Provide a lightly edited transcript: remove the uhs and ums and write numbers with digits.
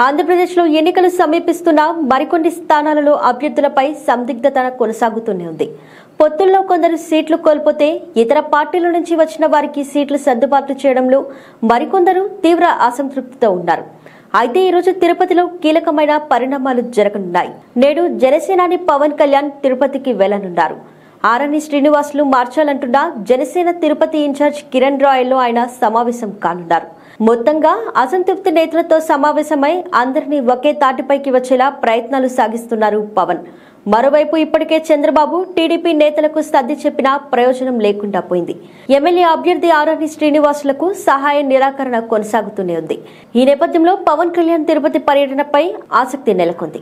ఆంధ్రప్రదేశ్లో ఎన్నికలు సమీపిస్తున్న మరికొన్ని స్థానాలలో అభ్యర్థులపై సందిగ్ధత కొనసాగుతూనే ఉంది. పొత్తుల్లో కొందరు సీట్లు కోల్పోతే ఇతర పార్టీల నుంచి వచ్చిన వారికి సీట్లు సర్దుబాటు చేయడంలో మరికొందరు తీవ్ర అసంతృప్తితో ఉన్నారు. అయితే ఈ రోజు తిరుపతిలో కీలకమైన పరిణామాలు జరగనున్నాయి. నేడు జనసేనాని పవన్ కళ్యాణ్ తిరుపతికి వెళ్లనున్నారు. ఆరణి శ్రీనివాసులు మార్చాలంటున్న జనసేన తిరుపతి ఇన్ఛార్జ్ కిరణ్ రాయల్లో ఆయన సమావేశం కానున్నారు. మొత్తంగా అసంతృప్తి నేతలతో సమావేశమై అందరినీ ఒకే తాటిపైకి వచ్చేలా ప్రయత్నాలు సాగిస్తున్నారు పవన్. మరోవైపు ఇప్పటికే చంద్రబాబు టీడీపీ నేతలకు సర్ది చెప్పినా ప్రయోజనం లేకుండా పోయింది. ఎమ్మెల్యే అభ్యర్థి ఆరణి శ్రీనివాసులకు సహాయ నిరాకరణ కొనసాగుతూనే ఉంది. ఈ నేపథ్యంలో పవన్ కళ్యాణ్ తిరుపతి పర్యటనపై ఆసక్తి నెలకొంది.